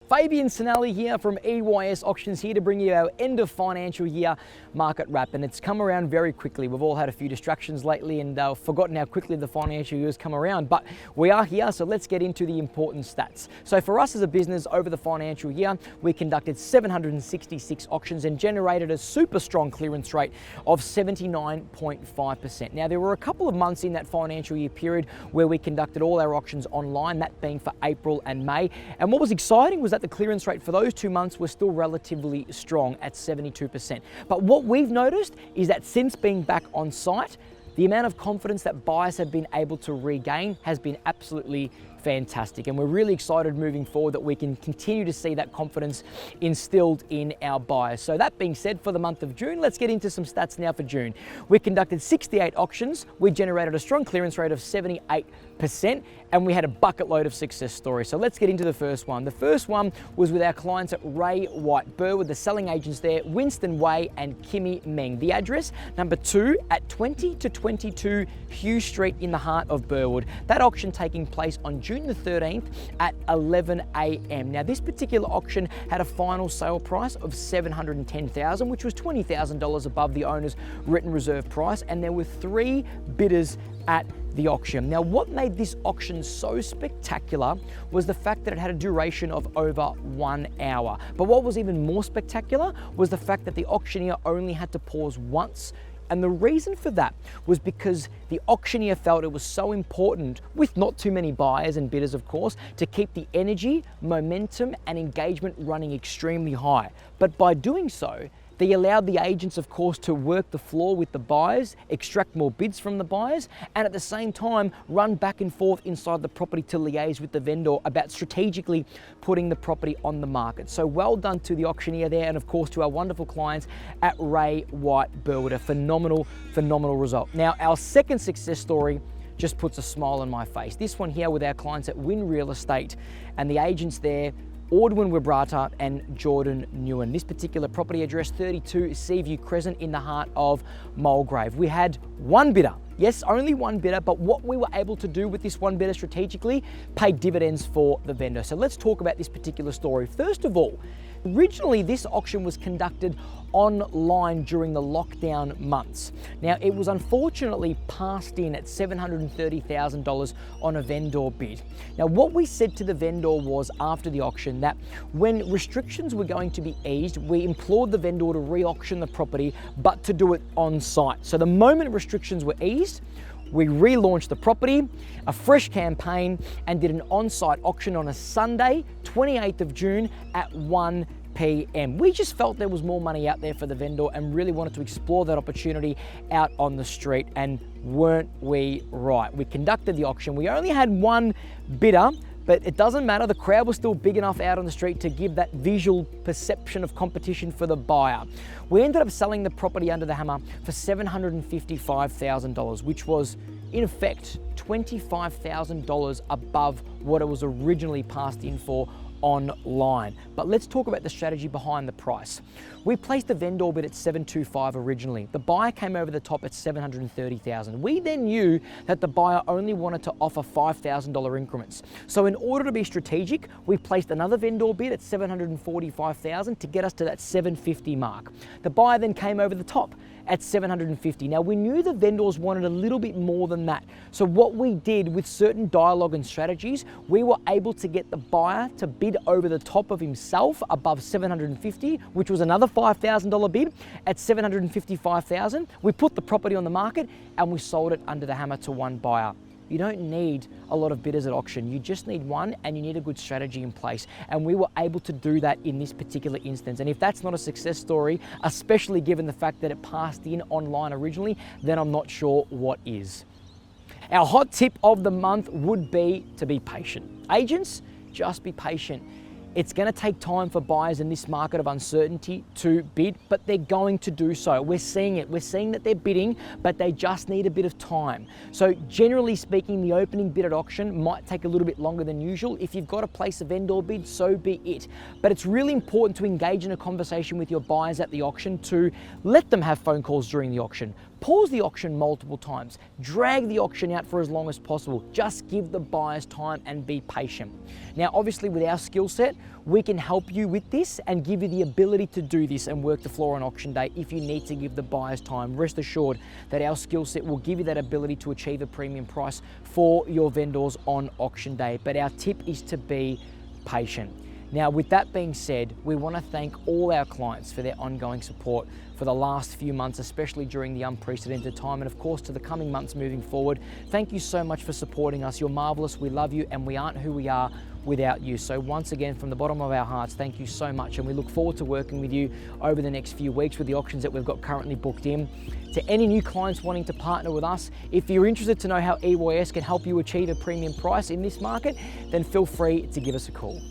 Fabian Sinelli here from EYS Auctions, here to bring you our end of financial year market wrap, and it's come around very quickly. We've all had a few distractions lately and forgotten how quickly the financial year's come around, but we are here, so let's get into the important stats. So for us as a business over the financial year, we conducted 766 auctions and generated a super strong clearance rate of 79.5%. Now there were a couple of months in that financial year period where we conducted all our auctions online, that being for April and May, and what was exciting was that the clearance rate for those 2 months was still relatively strong at 72%. But what we've noticed is that since being back on site, the amount of confidence that buyers have been able to regain has been absolutely fantastic, and we're really excited moving forward that we can continue to see that confidence instilled in our buyers. So that being said, for the month of June, let's get into some stats now for June. We conducted 68 auctions, we generated a strong clearance rate of 78%, and we had a bucket load of success stories. So let's get into the first one. The first one was with our clients at Ray White Burwood, the selling agents there, Winston Way and Kimmy Meng. The address, number 2 at 20 to 22 Hugh Street in the heart of Burwood. That auction taking place on June the 13th at 11 a.m. Now this particular auction had a final sale price of $710,000, which was $20,000 above the owner's written reserve price, and there were 3 bidders at the auction. Now what made this auction so spectacular was the fact that it had a duration of over 1 hour. But what was even more spectacular was the fact that the auctioneer only had to pause once. And the reason for that was because the auctioneer felt it was so important, with not too many buyers and bidders of course, to keep the energy, momentum and engagement running extremely high. But by doing so, they allowed the agents, of course, to work the floor with the buyers, extract more bids from the buyers, and at the same time, run back and forth inside the property to liaise with the vendor about strategically putting the property on the market. So well done to the auctioneer there, and of course to our wonderful clients at Ray White Burwood. A phenomenal result. Now, our second success story just puts a smile on my face. This one here with our clients at Wynn Real Estate and the agents there, Ordwin Wibrata and Jordan Newen. This particular property address, 32 Seaview Crescent in the heart of Mulgrave. We had one bidder. Yes, only one bidder, but what we were able to do with this one bidder strategically paid dividends for the vendor. So let's talk about this particular story. First of all, originally this auction was conducted online during the lockdown months. Now it was unfortunately passed in at $730,000 on a vendor bid. Now what we said to the vendor was after the auction that when restrictions were going to be eased, we implored the vendor to re-auction the property, but to do it on site. So the moment restrictions were eased, we relaunched the property, a fresh campaign, and did an on-site auction on a Sunday, 28th of June at 1 p.m. We just felt there was more money out there for the vendor and really wanted to explore that opportunity out on the street, and weren't we right? We conducted the auction. We only had one bidder, but it doesn't matter. The crowd was still big enough out on the street to give that visual perception of competition for the buyer. We ended up selling the property under the hammer for $755,000, which was in effect $25,000 above what it was originally passed in for online. But let's talk about the strategy behind the price. We placed the vendor bid at $725 originally. The buyer came over the top at $730,000. We then knew that the buyer only wanted to offer $5,000 increments. So in order to be strategic, we placed another vendor bid at $745,000 to get us to that $750 mark. The buyer then came over the top at $750. Now we knew the vendors wanted a little bit more than that. So what we did with certain dialogue and strategies, we were able to get the buyer to bid over the top of himself above $750, which was another $5,000 bid at $755,000. We put the property on the market and we sold it under the hammer to one buyer. You don't need a lot of bidders at auction. You just need one, and you need a good strategy in place. And we were able to do that in this particular instance. And if that's not a success story, especially given the fact that it passed in online originally, then I'm not sure what is. Our hot tip of the month would be to be patient. Agents, just be patient. It's going to take time for buyers in this market of uncertainty to bid, but they're going to do so. We're seeing it. We're seeing that they're bidding, but they just need a bit of time. So generally speaking, the opening bid at auction might take a little bit longer than usual. If you've got to place a vendor bid, so be it. But it's really important to engage in a conversation with your buyers at the auction, to let them have phone calls during the auction. Pause the auction multiple times. Drag the auction out for as long as possible. Just give the buyers time and be patient. Now, obviously with our skill set, we can help you with this and give you the ability to do this and work the floor on auction day if you need to give the buyers time. Rest assured that our skill set will give you that ability to achieve a premium price for your vendors on auction day. But our tip is to be patient. Now, with that being said, we want to thank all our clients for their ongoing support for the last few months, especially during the unprecedented time, and of course to the coming months moving forward. Thank you so much for supporting us. You're marvelous, we love you, and we aren't who we are without you. So once again, from the bottom of our hearts, thank you so much, and we look forward to working with you over the next few weeks with the auctions that we've got currently booked in. To any new clients wanting to partner with us, if you're interested to know how EYS can help you achieve a premium price in this market, then feel free to give us a call.